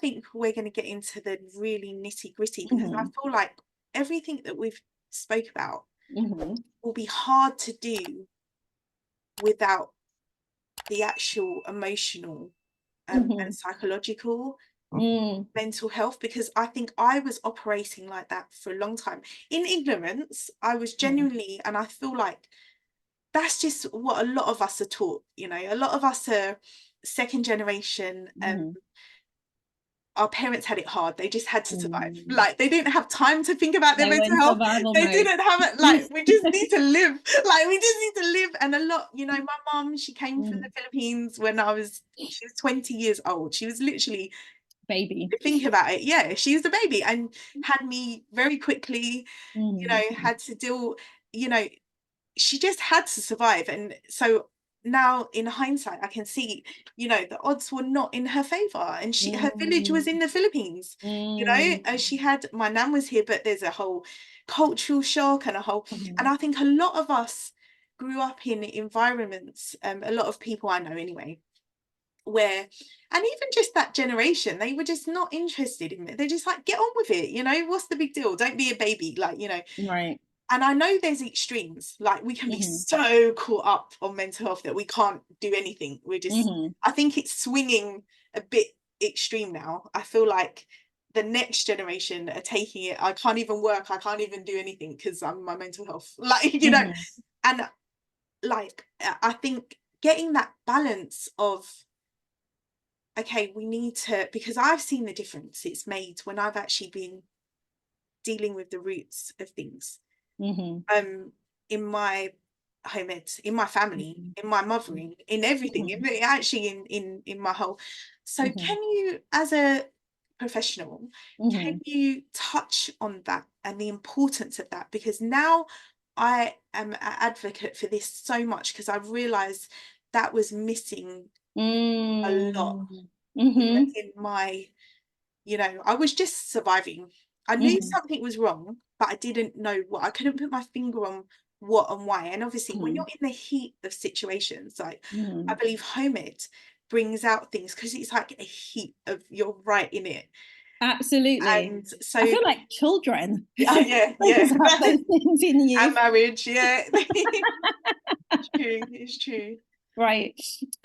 think we're going to get into the really nitty gritty, because I feel like everything that we've spoke about will be hard to do without the actual emotional and psychological mental health, because I think I was operating like that for a long time in ignorance. I was genuinely, and I feel like that's just what a lot of us are taught. You know, a lot of us are second generation. Our parents had it hard. They just had to survive. Like, they didn't have time to think about their They were mental in health. survival They mode. didn't have it. Like, we just need to live. Like, we just need to live. And a lot, you know, my mum, she came from the Philippines when she was 20 years old. She was literally baby. Think about it. Yeah, she was a baby and had me very quickly, you know, had to deal, you know, she just had to survive. And so now in hindsight, I can see, you know, the odds were not in her favor, and her village was in the Philippines, you know, and she had, my nan was here, but there's a whole cultural shock and and I think a lot of us grew up in environments, a lot of people I know anyway, where, and even just that generation, they were just not interested in it. They're just like, get on with it, you know, what's the big deal, don't be a baby, like, you know. Right. And I know there's extremes, like we can be so caught up on mental health that we can't do anything. We're just, I think it's swinging a bit extreme now. I feel like the next generation are taking it, I can't even work, I can't even do anything because I'm my mental health, like, you know. And like, I think getting that balance of, okay, we need to, because I've seen the difference it's made when I've actually been dealing with the roots of things, in my home ed, in my family, in my mothering, in everything, actually in my whole. So can you, as a professional, can you touch on that and the importance of that? Because now I am an advocate for this so much, because I've realized that was missing a lot in my, you know, I was just surviving. I knew something was wrong, but I didn't know what. I couldn't put my finger on what and why. And obviously, when you're in the heat of situations, like, I believe home ed brings out things, because it's like a heat of, you're right in it. Absolutely. And so I feel like children. yeah. About those things in you. And marriage, yeah. It's true, it's true. Right.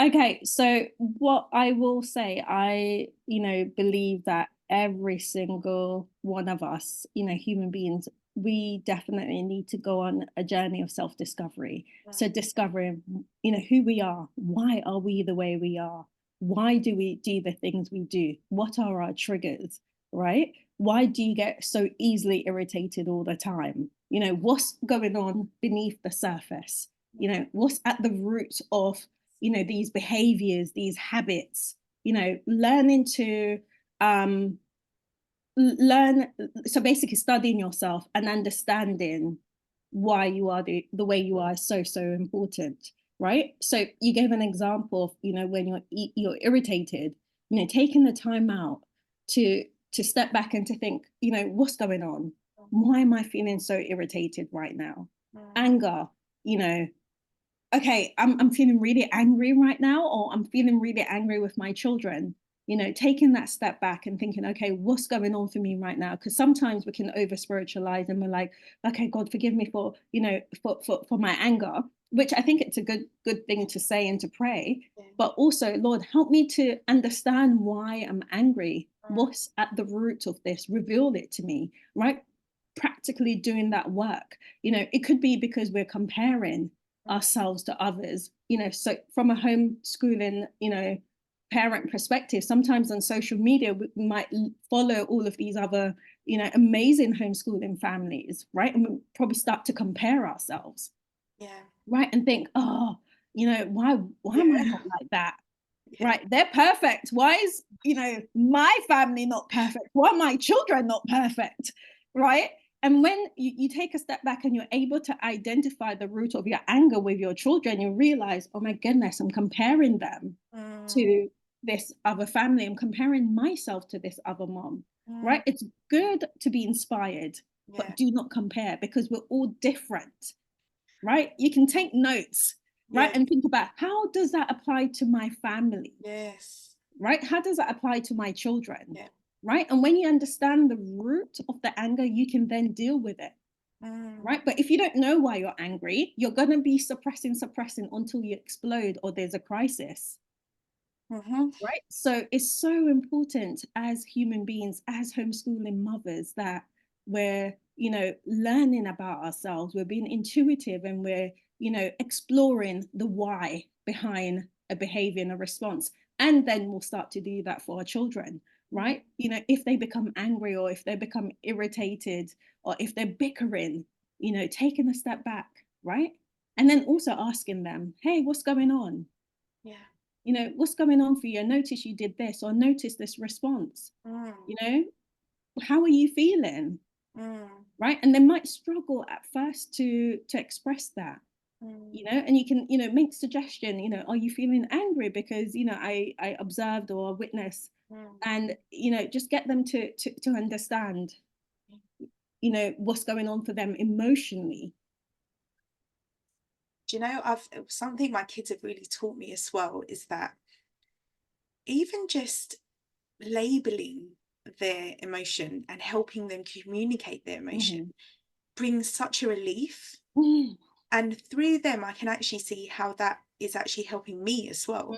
Okay. So what I will say, I, believe that every single one of us, human beings, we definitely need to go on a journey of self-discovery. So discovering, who we are. Why are we the way we are? Why do we do the things we do? What are our triggers? Right? Why do you get so easily irritated all the time? What's going on beneath the surface? What's at the root of these behaviors, these habits, learning to learn, so basically studying yourself and understanding why you are the way you are is so important, right? So you gave an example of when you're irritated, taking the time out to step back and to think, what's going on? Why am I feeling so irritated right now? Anger, okay, I'm feeling really angry right now, or I'm feeling really angry with my children. Taking that step back and thinking, okay, what's going on for me right now? Because sometimes we can over spiritualize and we're like, okay, God, forgive me for, for my anger, which I think it's a good thing to say and to pray. But also, Lord, help me to understand why I'm angry. What's at the root of this? Reveal it to me, right? Practically doing that work. It could be because we're comparing ourselves to others, so from a homeschooling, parent perspective, sometimes on social media, we might follow all of these other, amazing homeschooling families, right? And we probably start to compare ourselves. Yeah. Right. And think, oh, why am I not like that? Yeah. Right. They're perfect. Why is, my family not perfect? Why are my children not perfect? Right. And when you take a step back and you're able to identify the root of your anger with your children, you realize, oh my goodness, I'm comparing them to this other family. I'm comparing myself to this other mom, right? It's good to be inspired, but do not compare, because we're all different, right? You can take notes, right? And think about, how does that apply to my family? Yes. right? How does that apply to my children? Yeah. Right? And when you understand the root of the anger, you can then deal with it. Right? But if you don't know why you're angry, you're going to be suppressing until you explode or there's a crisis. Right? So it's so important as human beings, as homeschooling mothers, that we're, learning about ourselves, we're being intuitive, and we're, exploring the why behind a behavior and a response. And then we'll start to do that for our children, right? If they become angry, or if they become irritated, or if they're bickering, taking a step back, right? And then also asking them, hey, what's going on? Yeah. What's going on for you? I notice you did this, or notice this response. How are you feeling? Right? And they might struggle at first to express that. And you can, make suggestion, are you feeling angry because, I observed or witnessed, and, just get them to understand, what's going on for them emotionally. Do you know, something my kids have really taught me as well is that even just labeling their emotion and helping them communicate their emotion brings such a relief. And through them, I can actually see how that is actually helping me as well.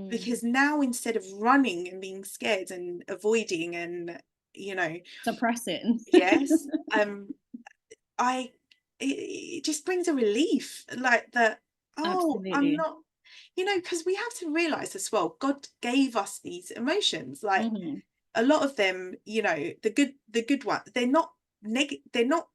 Because now, instead of running and being scared and avoiding and, suppressing, yes, it just brings a relief, like that. Oh, I'm absolutely. not, because we have to realize as well, God gave us these emotions, like a lot of them, the good ones, they're not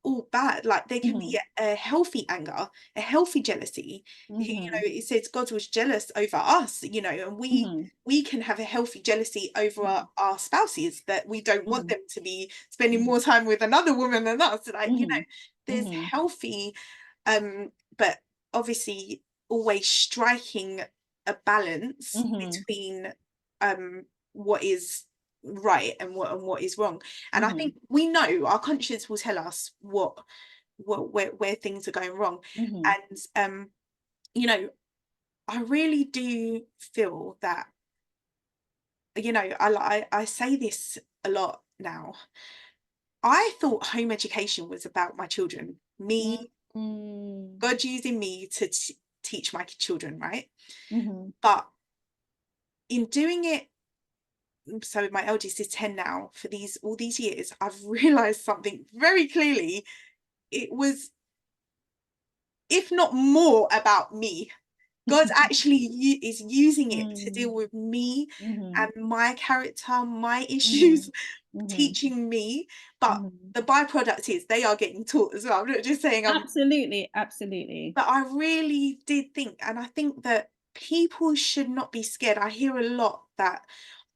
all bad. Like there can be a healthy anger, a healthy jealousy. It says God was jealous over us, and we can have a healthy jealousy over our spouses, that we don't want them to be spending more time with another woman than us. Like, there's healthy, but obviously always striking a balance between what is right and what is wrong. And I think we know our conscience will tell us where things are going wrong. And I really do feel that, I say this a lot now. I thought home education was about my children, me, God using me to teach my children, right? But in doing it, so my eldest is 10 now, for all these years, I've realized something very clearly. It was, if not more, about me. God actually is using it to deal with me and my character, my issues, teaching me. But the byproduct is they are getting taught as well. I'm not just saying absolutely. But I really did think, and I think that people should not be scared. I hear a lot that,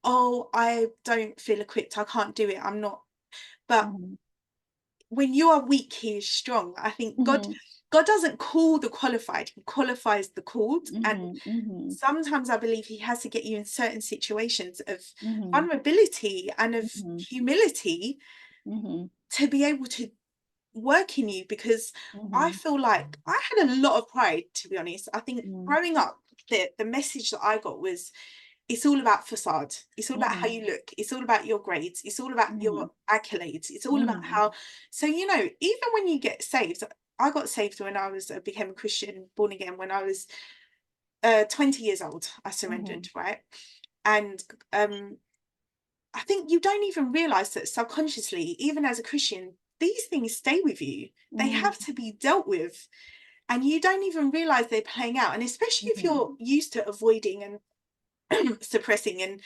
oh, I don't feel equipped, I can't do it, I'm not. But when you are weak, he is strong. I think God doesn't call the qualified, he qualifies the called. And sometimes I believe he has to get you in certain situations of vulnerability and of humility to be able to work in you. Because I feel like I had a lot of pride, to be honest. I think growing up, the message that I got was, it's all about facade, it's all about how you look, it's all about your grades, it's all about your accolades, it's all about how. So even when you get saved, I got saved when I became a Christian, born again, when I was 20 years old. I surrendered, right? And I think you don't even realize that subconsciously, even as a Christian, these things stay with you. They have to be dealt with, and you don't even realize they're playing out. And especially if you're used to avoiding and suppressing, and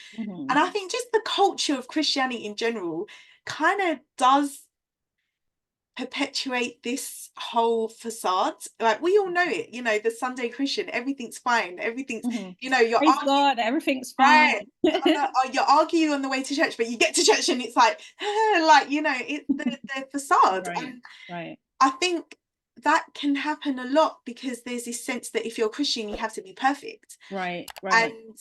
I think just the culture of Christianity in general kind of does perpetuate this whole facade. Like, we all know it, the Sunday Christian, everything's fine, everything's, you're praise arguing, God, everything's right? fine. You're arguing on the way to church, but you get to church and it's like, like, it's the facade. And right. I think that can happen a lot because there's this sense that if you're a Christian, you have to be perfect. Right. And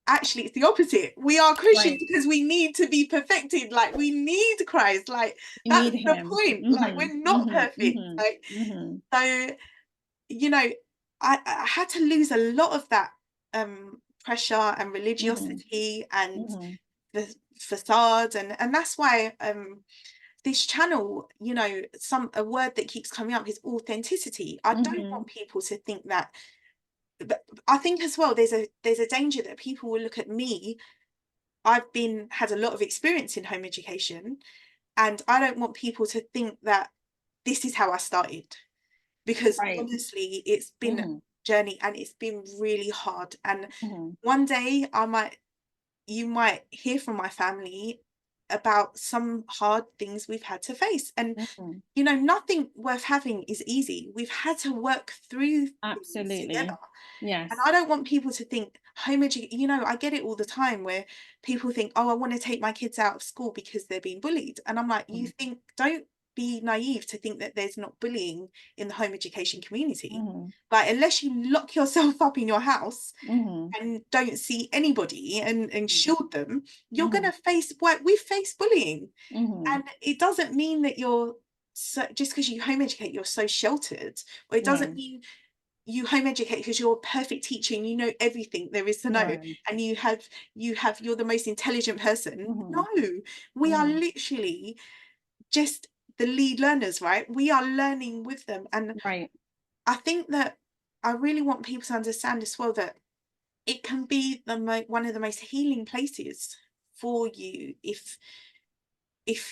actually it's the opposite. We are Christians because we need to be perfected. Like, we need Christ. Like, you that's need the him. point. Like, we're not perfect. Like, so I had to lose a lot of that pressure and religiosity and Mm-hmm. the facade, and that's why this channel, you know, a word that keeps coming up is authenticity. I don't want people to think that, but I think as well there's a danger that people will look at me. I've had a lot of experience in home education, and I don't want people to think that this is how I started, because Right. honestly it's been a Mm-hmm. journey and it's been really hard. And Mm-hmm. one day you might hear from my family about some hard things we've had to face, and Mm-hmm. you know, nothing worth having is easy. We've had to work through things together. Absolutely. And Yes. I don't want people to think home education, you know, I get it all the time where people think, oh, I want to take my kids out of school because they're being bullied. And I'm like, don't be naive to think that there's not bullying in the home education community. Mm-hmm. Like, unless you lock yourself up in your house Mm-hmm. and don't see anybody and shield them, you're going Mm-hmm. to face what we face bullying. Mm-hmm. And it doesn't mean that just because you home educate, you're so sheltered, or it Yeah. doesn't mean you home educate because you're a perfect teacher and you know everything there is to know, No. and you're the most intelligent person. Mm-hmm. No, we are Mm-hmm. literally just the lead learners, right? We are learning with them. And Right. I think that I really want people to understand as well that it can be one of the most healing places for you if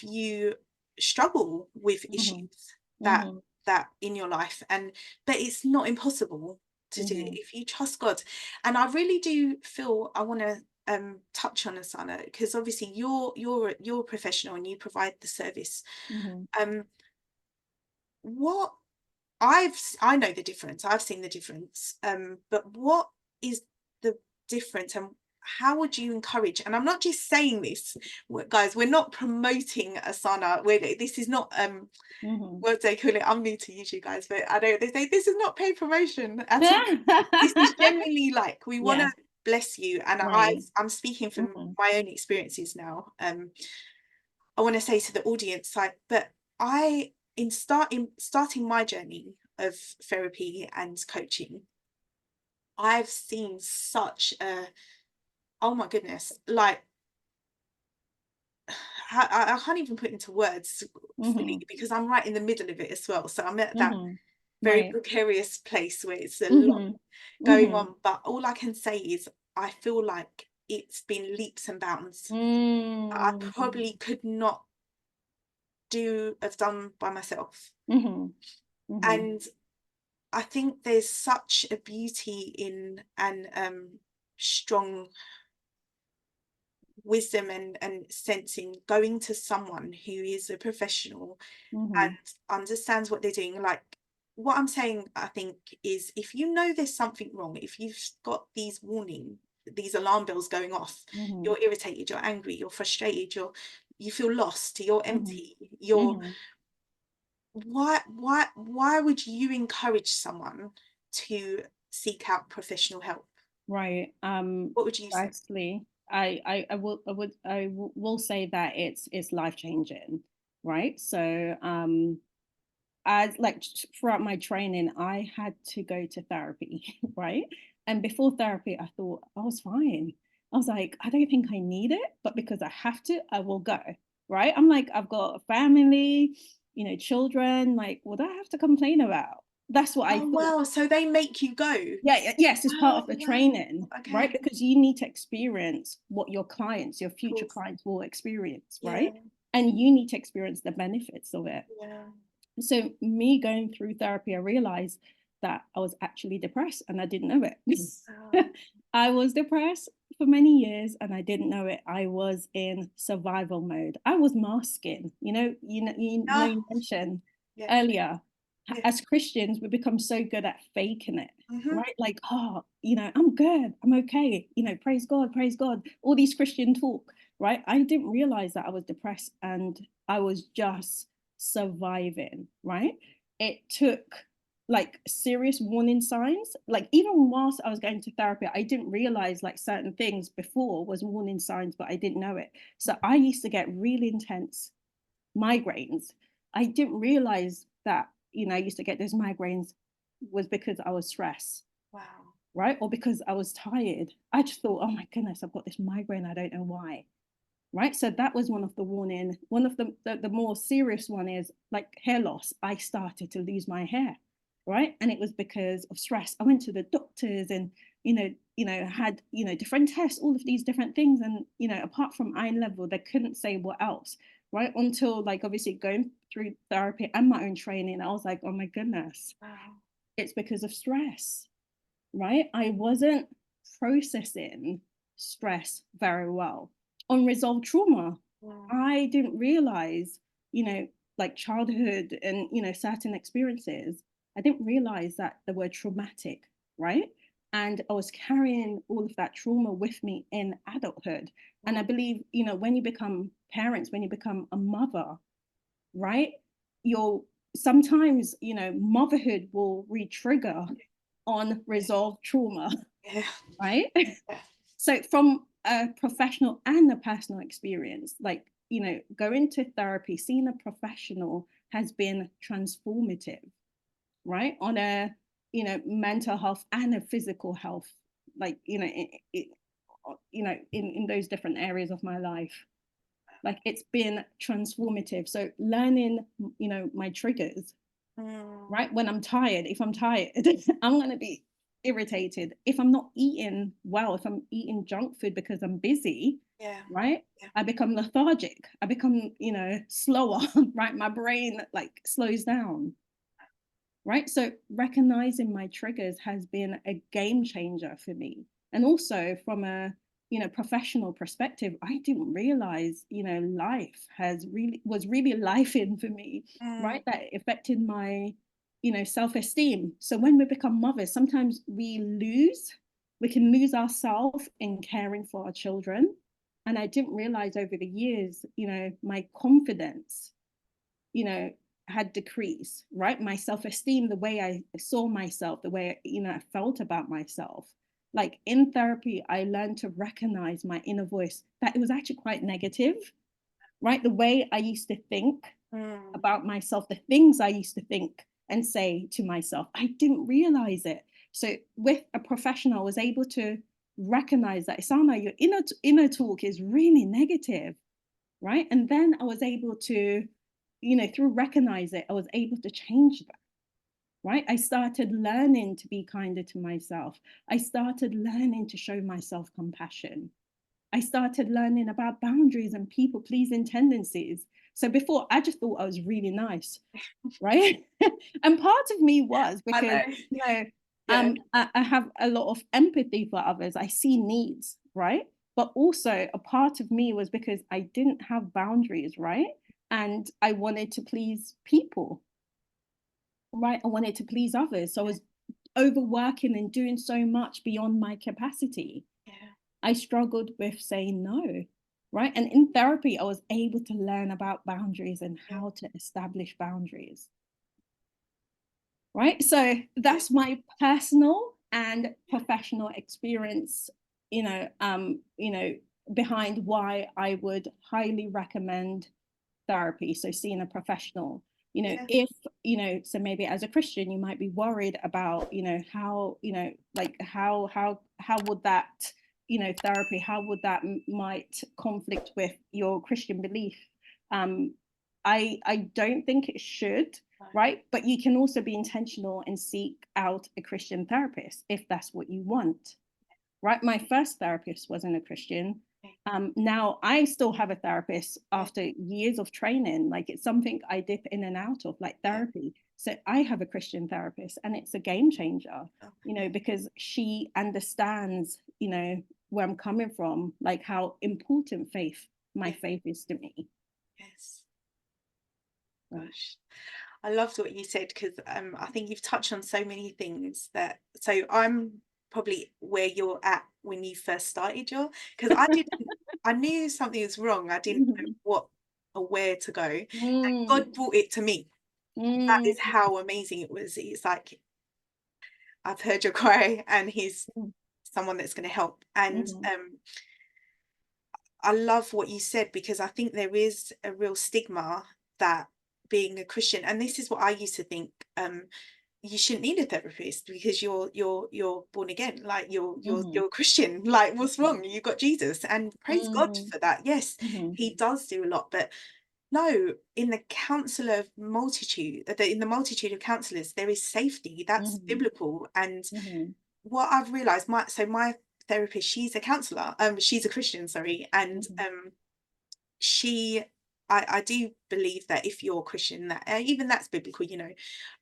you struggle with issues Mm-hmm. that Mm-hmm. in your life. But it's not impossible to do Mm-hmm. if you trust God. And I really do feel I want to touch on Asana, because obviously you're a professional and you provide the service. Mm-hmm. um what I know the difference, I've seen the difference, but what is the difference, and how would you encourage? And I'm not just saying this, guys, we're not promoting Asana, this is not Mm-hmm. what they call it, I'm new to YouTube, guys, but I know they say this is not paid promotion at all. This is genuinely like, we want to Yeah. bless you, and Right. I'm speaking from Mm-hmm. my own experiences now. I want to say to the audience, like, but in starting my journey of therapy and coaching, I've seen such a, oh my goodness, like, I can't even put into words fully Mm-hmm. because I'm right in the middle of it as well. So I'm at that Mm-hmm. very Right. precarious place where it's a lot Mm-hmm. going Mm-hmm. on. But all I can say is I feel like it's been leaps and bounds. I Mm-hmm. probably could not have done by myself. Mm-hmm. Mm-hmm. And I think there's such a beauty in and strong wisdom and sensing going to someone who is a professional and Mm-hmm. understands what they're doing. Like, what I'm saying, I think, is if you know there's something wrong, if you've got these alarm bells going off, Mm-hmm. you're irritated, you're angry, you're frustrated, you feel lost, you're Mm-hmm. empty, you're Mm-hmm. why would you encourage someone to seek out professional help? Right. What would you say? Firstly, will say that it's life changing, right? So as like throughout my training, I had to go to therapy, right? And before therapy, I thought I was fine. I was like, I don't think I need it, but because I have to, I will go, right? I'm like, I've got a family, children, like, what do I have to complain about? That's what I Oh thought. wow, so they make you go. Yes, it's part Oh of the wow. training, right? Okay. Because you need to experience what your clients, your Of future course. clients will experience, Yeah. right? And you need to experience the benefits of it. Yeah. So me going through therapy, I realized that I was actually depressed and I didn't know Oh, it. I was depressed for many years and I didn't know it. I was in survival mode. I was masking, oh, you mentioned yeah. earlier, Yeah. as Christians, we become so good at faking it, Mm-hmm. right? Like, oh, I'm good, I'm okay, praise God, all these Christian talk, right? I didn't realize that I was depressed and I was just surviving, right? It took like serious warning signs. Like even whilst I was going to therapy, I didn't realize like certain things before was warning signs, but I didn't know it. So I used to get really intense migraines. I didn't realize that, I used to get those migraines was because I was stressed. Wow. right? Or because I was tired. I just thought, oh my goodness, I've got this migraine. I don't know why. Right. So that was one of the warning. One of the more serious one is like hair loss. I started to lose my hair. Right. And it was because of stress. I went to the doctors and, had, different tests, all of these different things. And, apart from eye level, they couldn't say what else. Right. Until like obviously going through therapy and my own training, I was like, oh my goodness, Wow. it's because of stress. Right. I wasn't processing stress very well. Unresolved trauma. Wow. I didn't realize, like childhood and, certain experiences, I didn't realize that they were traumatic. Right. And I was carrying all of that trauma with me in adulthood. And I Wow. believe, when you become parents, when you become a mother, right, you'll sometimes, motherhood will re-trigger unresolved trauma, Yeah. right? Yeah. So from a professional and a personal experience, like, going to therapy, seeing a professional has been transformative, right? On a, mental health and a physical health, like, in those different areas of my life. Like it's been transformative. So learning, my triggers, Mm. right? When I'm tired, if I'm tired, I'm going to be irritated. If I'm not eating well, if I'm eating junk food because I'm busy, Yeah. right? Yeah. I become lethargic. I become, slower, right? My brain like slows down, right? So recognizing my triggers has been a game changer for me. And also from a, professional perspective, I didn't realize, life was really life in for me, Mm. right? That affected my, self-esteem. So when we become mothers, sometimes we can lose ourselves in caring for our children. And I didn't realize over the years, my confidence, you know, had decreased, right? My self-esteem, the way I saw myself, the way, I felt about myself. Like in therapy, I learned to recognize my inner voice, that it was actually quite negative, right? The way I used to think Mm. about myself, the things I used to think and say to myself, I didn't realize it. So with a professional, I was able to recognize that, Isana, your inner talk is really negative, right? And then I was able to, through recognize it, I was able to change that, right? I started learning to be kinder to myself. I started learning to show myself compassion. I started learning about boundaries and people pleasing tendencies. So before, I just thought I was really nice, right? And part of me was I because, know. Yeah. I have a lot of empathy for others. I see needs, right? But also a part of me was because I didn't have boundaries, right? And I wanted to please people, right? I wanted to please others. So I was overworking and doing so much beyond my capacity. Yeah. I struggled with saying no, right? And in therapy, I was able to learn about boundaries and Yeah. how to establish boundaries, right? So Yeah. that's my personal and professional experience, behind why I would highly recommend therapy. So seeing a professional, Yeah. if, so maybe as a Christian, you might be worried about, how, like how would that, therapy, how would that might conflict with your Christian belief? Um, I don't think it should, No. right? But you can also be intentional and seek out a Christian therapist if that's what you want, right? My first therapist wasn't a Christian. Okay. Now I still have a therapist Yeah. after years of training. Like it's something I dip in and out of, like Yeah. therapy. So I have a Christian therapist, and it's a game changer, Okay. because she understands, where I'm coming from, like how important my Yeah. faith is to me. Yes. Right. Gosh. I loved what you said because I think you've touched on so many things that so I'm probably where you're at when you first started your because I knew something was wrong. I didn't know Mhm. what or where to go. And Mm, God brought it to me. That mm, is how amazing it was. It's like I've heard your cry and he's mm, someone that's going to help. And mhm, I love what you said because I think there is a real stigma that being a Christian, and this is what I used to think, you shouldn't need a therapist because you're born again, like Mm-hmm. you're a Christian. Like, what's wrong? You got Jesus, and praise God Mm-hmm. for that. Yes, Mm-hmm. he does do a lot, but no, in the in the multitude of counselors, there is safety. That's Mm-hmm. biblical. And Mm-hmm. what I've realized, my therapist, she's a counselor. She's a Christian, sorry, and Mm-hmm. she. I do believe that if you're a Christian, that even that's biblical,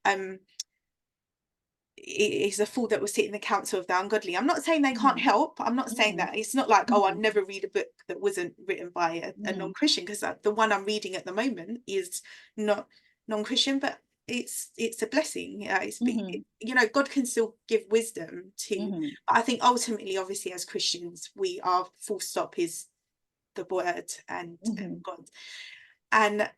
um, is a fool that will sit in the council of the ungodly. I'm not saying they can't Mm-hmm. help. I'm not saying Mm-hmm. that. It's not like, oh, I'll Mm-hmm. never read a book that wasn't written by a Mm-hmm. non-Christian, because the one I'm reading at the moment is not non-Christian, but it's a blessing. Mm-hmm. God can still give wisdom to, Mm-hmm. but I think ultimately, obviously, as Christians, we are full stop is the word and Mm-hmm. God. And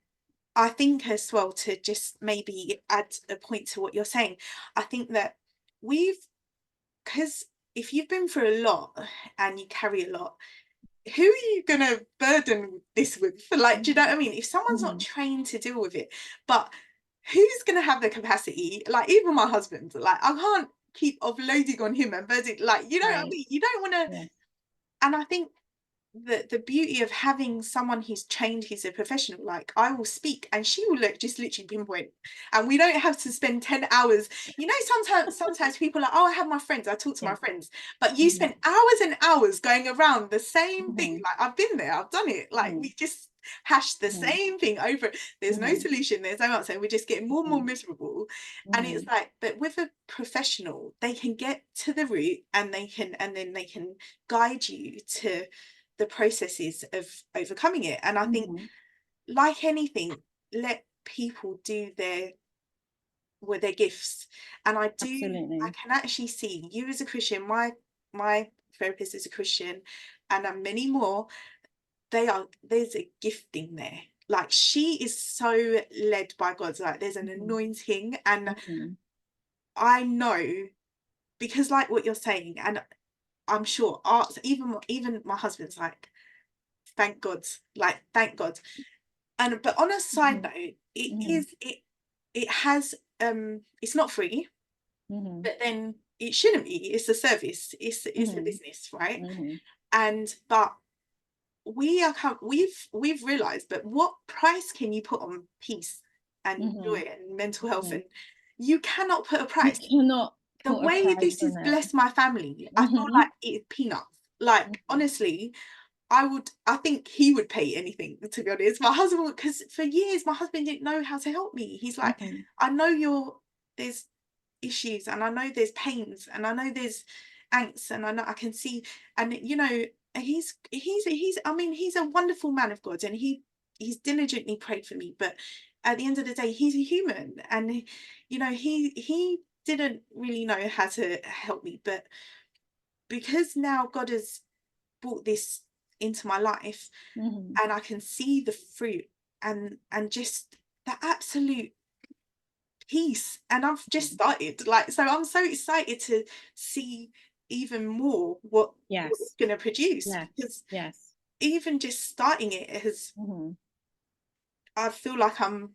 I think as well, to just maybe add a point to what you're saying, I think that we've, because if you've been through a lot and you carry a lot, who are you gonna burden this with? Like, do you know what I mean? If someone's not Mm-hmm. trained to deal with it, but who's gonna have the capacity? Like, even my husband, like, I can't keep offloading on him and burden, like, you know what I Right. mean? You don't want to. Yeah. And I think the beauty of having someone who's trained, who's a professional, like, I will speak and she will just literally pinpoint, and we don't have to spend 10 hours. Sometimes people are like, oh, I have my friends, I talk to my Yeah. friends, but you Mm-hmm. spend hours and hours going around the same thing. Mm-hmm. Like, I've been there, I've done it, like, Mm-hmm. we just hash the Mm-hmm. same thing over. There's no Mm-hmm. solution, there's no answer, we're just getting more and more miserable. And Mm-hmm. it's like, but with a professional, they can get to the root, and then they can guide you to the processes of overcoming it. And I think, Mm-hmm. like anything, let people do their gifts. And I Absolutely. can actually see you as a Christian, my therapist is a Christian, and many more. There's a gifting there. Like, she is so led by God. Like, there's an Mm-hmm. anointing, and Mm-hmm. I know, because like what you're saying, and I'm sure arts, even my husband's like, thank God, like, thank God. And but on a side Mm-hmm. note, Mm-hmm. it has, it's not free, Mm-hmm. but then it shouldn't be. It's a service, it's a Mm-hmm. business, right? Mm-hmm. And but we've realized, but what price can you put on peace and Mm-hmm. joy and mental health? Mm-hmm. And you cannot put a You price. cannot The put a way price this has on it. blessed my family, I feel Mm-hmm. like it's peanuts. Like, Mm-hmm. honestly, I think he would pay anything, to be honest. My husband, because for years my husband didn't know how to help me. He's like, Mm-hmm. I know there's issues, and I know there's pains, and I know there's angst, and I know I can see, and I mean, he's a wonderful man of God, and he's diligently prayed for me, but at the end of the day, he's a human, and he didn't really know how to help me, but because now God has brought this into my life, Mm-hmm. and I can see the fruit, and just the absolute peace, and I've just started, like, so I'm so excited to see even more what it's Yes. going to produce, Yes. because Yes. even just starting it has, Mm-hmm. I feel like I'm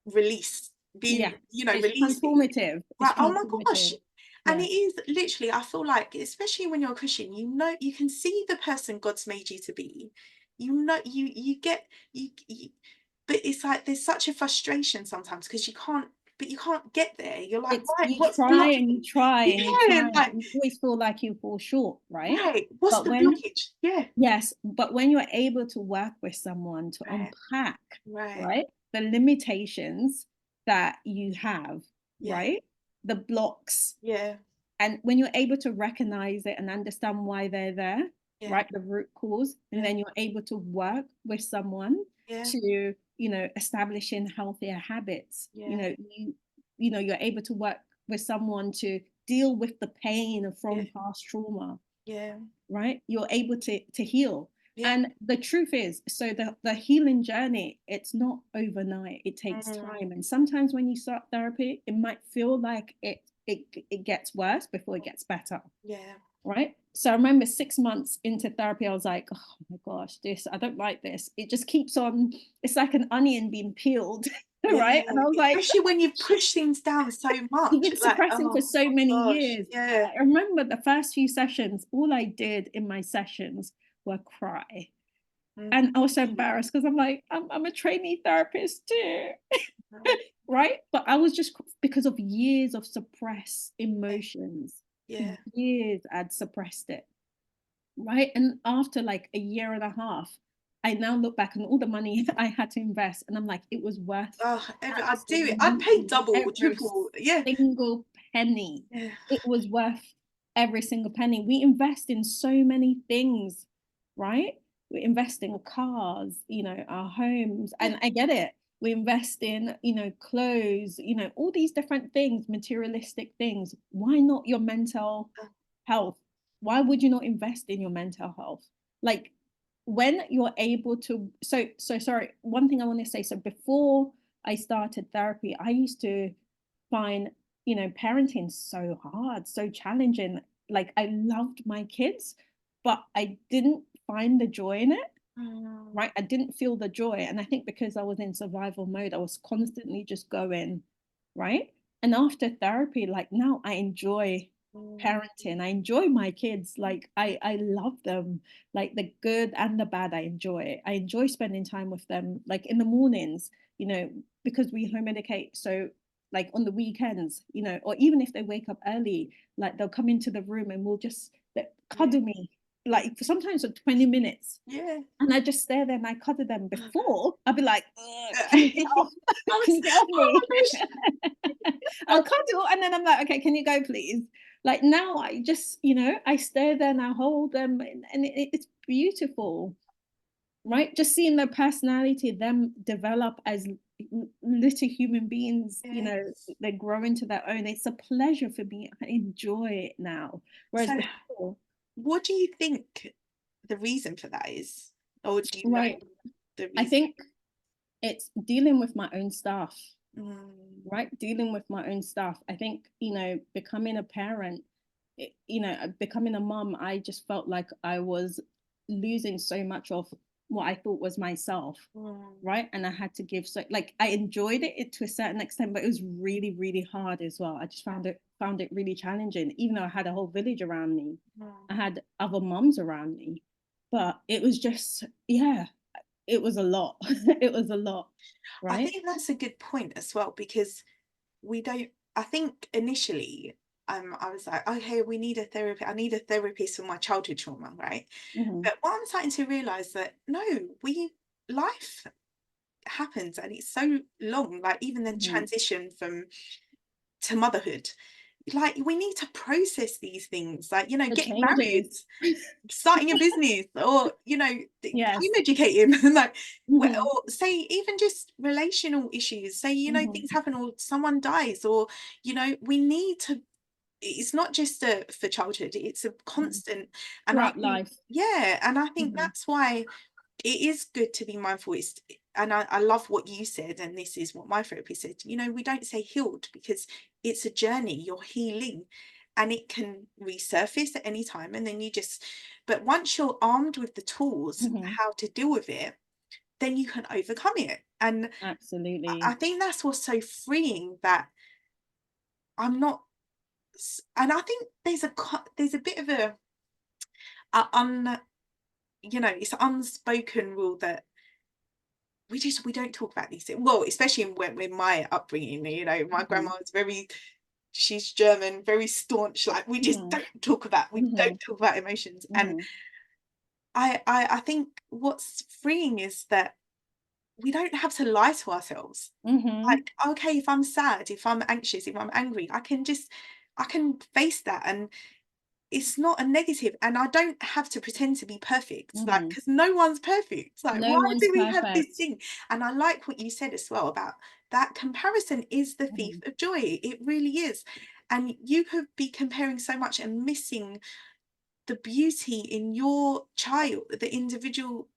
released, Yeah. being, It's releasing. transformative. It's Right. Oh my gosh. transformative. And Yeah. it is literally, I feel like, especially when you're a Christian, you can see the person God's made you to be. You get, you but it's like there's such a frustration sometimes, because you can't get there. You're like, It's right, you what's try and you blocking? try and you Yeah, try and like, you always feel like you fall short, right? right, what's But the when blockage? Yeah. Yes, but when you're able to work with someone to Right, unpack, right. right, the limitations that you have, Yeah, right, the blocks, yeah, and when you're able to recognize it and understand why they're there, yeah, right, the root cause, and yeah, then you're able to work with someone yeah, to, establishing healthier habits. yeah, You're able to work with someone to deal with the pain yeah, from past trauma, yeah, right? You're able to heal. yeah. And the truth is, so the healing journey, it's not overnight. It takes Mm, time. And sometimes when you start therapy, it might feel like it gets worse before it gets better, yeah. right? So I remember 6 months into therapy, I was like, oh my gosh, I don't like this. It just keeps on, it's like an onion being peeled. right? And I was like, especially when you push things down so you've much, been like, suppressing for oh so many gosh, years. yeah. I remember the first few sessions, all I did in my sessions were cry. And I was so embarrassed because I'm like, I'm a trainee therapist too. Right? But I was just, because of years of suppressed emotions, Yeah. years I'd suppressed it. Right? And after like a year and a half, I now look back on all the money I had to invest, and I'm like, it was worth Oh, I'd do it. I'd pay absolutely double or every triple. Yeah. single penny. Yeah. It was worth every single penny. We invest in so many things, right? We invest in cars, you know, our homes, and I get it. We invest in, you know, clothes, you know, all these different things, materialistic things. Why not your mental health? Why would you not invest in your mental health? Like, when you're able to, so sorry, one thing I want to say, so before I started therapy, I used to find, you know, parenting so hard, so challenging. Like, I loved my kids, but I didn't find the joy in it. Right? I didn't feel the joy. And I think because I was in survival mode, I was constantly just going, right? And after therapy, like, now I enjoy parenting. I enjoy my kids. Like, I love them. Like, the good and the bad, I enjoy. I enjoy spending time with them, like in the mornings, you know, because we home medicate. So like on the weekends, you know, or even if they wake up early, like they'll come into the room and we'll just Yeah. cuddle me, like sometimes for 20 minutes. Yeah. And I just stare there and I cuddle them. Oh, Before, I'd be like, can you get I off? Can was, you get off oh me? my I'll cuddle. And then I'm like, okay, can you go, please? Like, now I just, you know, I stare there and I hold them, and it's beautiful, right? Just seeing their personality, them develop as little human beings, you gosh. know, they grow into their own. It's a pleasure for me. I enjoy it now. Whereas So, before, what do you think the reason for that is? Or do you know right, the I reason? think it's dealing with my own stuff, Mm, right? Dealing with my own stuff. I think, you know, becoming a parent, you know, becoming a mom, I just felt like I was losing so much of what I thought was myself, mm, right? And I had to give, so like I enjoyed it to a certain extent, but it was really, really hard as well. I just found it really challenging, even though I had a whole village around me. I mm. had other moms around me, but it was just, yeah, it was a lot. It was a lot, I right? think that's a good point as well, because we don't, I think initially, I was like, okay, we need a therapy. I need a therapist for my childhood trauma, right? Mm-hmm. But what I'm starting to realize that no, life happens and it's so long, like even the Mm-hmm. transition from to motherhood, like we need to process these things, like, you know, The getting married, changes. starting a business, or, you know, Yes. home educating, like, Mm-hmm. or say even just relational issues, say, you know, Mm-hmm. things happen or someone dies, or, you know, we need to, it's not just for childhood, it's a Mm-hmm. constant. And I Throughout think, life. yeah, and I think Mm-hmm. that's why it is good to be mindful. And I love what you said, and this is what my therapist said, you know, we don't say healed because it's a journey, you're healing, and it can resurface at any time, and then you just, but once you're armed with the tools Mm-hmm. how to deal with it, then you can overcome it. And I Absolutely. think that's what's so freeing, that I'm not, and I think there's a bit of a you know, it's an unspoken rule that we don't talk about these things. Well, especially when my upbringing, you know, my Mm-hmm. grandma was very, she's German, very staunch. Like we just Mm-hmm. don't talk about emotions. And Mm-hmm. I think what's freeing is that we don't have to lie to ourselves. Mm-hmm. Like, okay, if I'm sad, if I'm anxious, if I'm angry, I can face that, and it's not a negative, and I don't have to pretend to be perfect, like, Mm-hmm. because no one's perfect. Like, No why one's do we have perfect. this thing? And I like what you said as well about that comparison is the thief Mm-hmm. of joy. It really is. And you could be comparing so much and missing the beauty in your child, the individual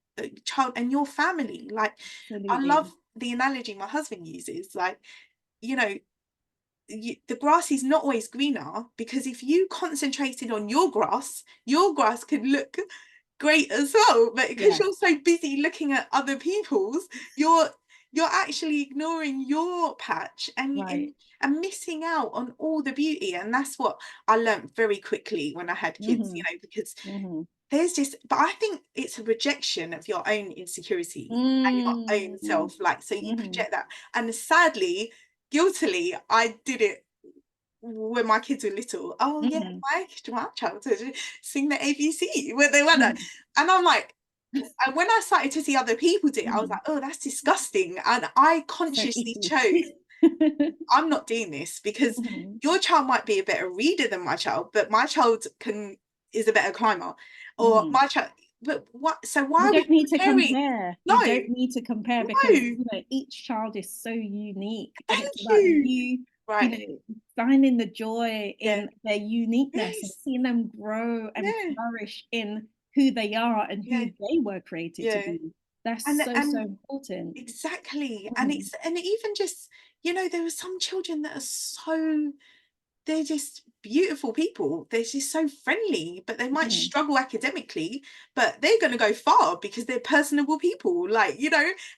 child and your family. Like, I Absolutely. love the analogy my husband uses, like, you know, the grass is not always greener, because if you concentrated on your grass could look great as well, but because Yes. you're so busy looking at other people's, you're you're actually ignoring your patch, Right. and missing out on all the beauty. And that's what I learned very quickly when I had kids, Mm-hmm. because Mm-hmm. there's just, but I think it's a rejection of your own insecurity and your own Mm-hmm. self. Like, so you Mm-hmm. project that. And sadly, guiltily, I did it when my kids were little. Oh yeah, Mm-hmm. my childhood, sing the ABC when they were that. Mm-hmm. And I'm like, and when I started to see other people do it, I was Mm-hmm. like, oh, that's disgusting. And I So consciously icky. chose, I'm not doing this, because Mm-hmm. your child might be a better reader than my child, but my child is a better climber, or Mm-hmm. my child. But what? So why You are we don't need to comparing? compare. No, You don't need to compare because, no. each child is so unique, and Thank it's about you. you, Right. finding the joy Yeah. in their uniqueness and Yes. seeing them grow and Yeah. flourish in who they are and Yeah. who they were created to Yeah. be. That's so, so And important. exactly. And Mm-hmm. and even just, there are some children that are so, they're just beautiful people. They're just so friendly, but they might Mm-hmm. struggle academically, but they're going to go far because they're personable people, like,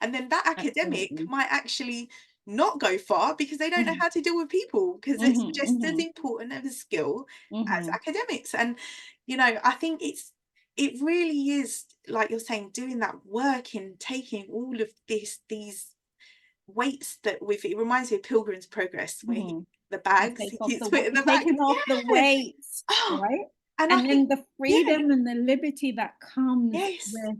and then that academic Absolutely. might actually not go far because they don't know Mm-hmm. how to deal with people, because it's Mm-hmm. just as Mm-hmm. important of a skill as Mm-hmm. academics. And I think it really is, like you're saying, doing that work in taking all of these weights that with it reminds me of Pilgrim's Progress, where Mm-hmm. the You bags take he off keeps putting the bag. taking off the Yeah. weights, Oh, right? and I And think, then the yeah, freedom and the liberty that comes yes. with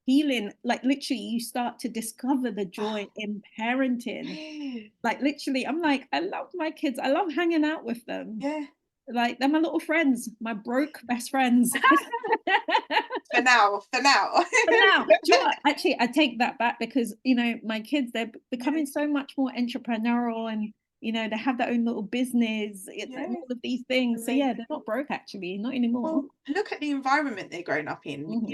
healing, like literally you start to discover the joy Oh, in parenting. yeah, Like literally, I'm like, I love my kids. I love hanging out with them. yeah. Like they're my little friends, my broke best friends. For now, for now. But now, do you know what? Actually, I take that back because, my kids, they're Yeah, becoming so much more entrepreneurial and, they have their own little business and yeah, all of these things. So yeah, they're amazing. not broke actually, not anymore. Well, look at the environment they're growing up in. Hmm.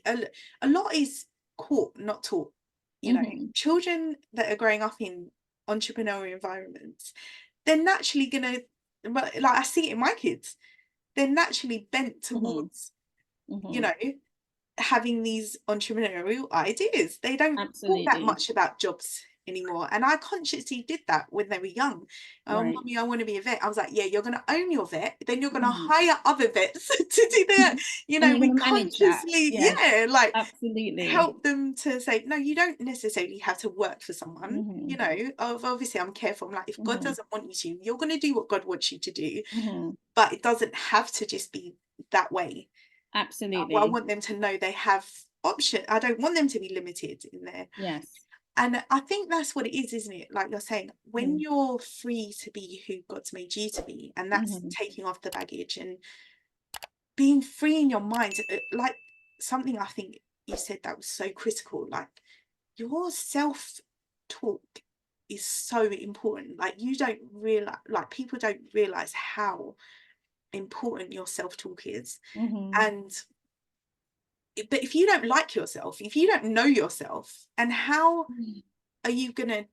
A lot is caught, not taught. Hmm. Children that are growing up in entrepreneurial environments, they're naturally gonna, well, like I see it in my kids, they're naturally bent Hmm. towards, you Hmm. know, having these entrepreneurial ideas. They don't talk that Absolutely. much about jobs anymore. And I consciously did that when they were young. Oh, Right. mommy, I want to be a vet. I was like, yeah, you're going to own your vet. Then you're going to Hmm. hire other vets to do that. And you're We going to manage that. consciously, Yeah, like, absolutely. help them to say, no, you don't necessarily have to work for someone. Hmm. Obviously I'm careful. I'm like, if God Hmm. doesn't want you to, you're going to do what God wants you to do. Hmm. But it doesn't have to just be that way. Well, I Absolutely. want them to know they have option. I don't want them to be limited in there. Yes. And I think that's what it is, isn't it? Like you're saying, when Mm-hmm. you're free to be who God's made you to be, and that's Mm-hmm. taking off the baggage and being free in your mind, like something I think you said that was so critical, like your self talk is so important. Like you don't realize, like people don't realize how important your self talk is. Mm-hmm. And but if you don't like yourself, if you don't know yourself, and how are you gonna,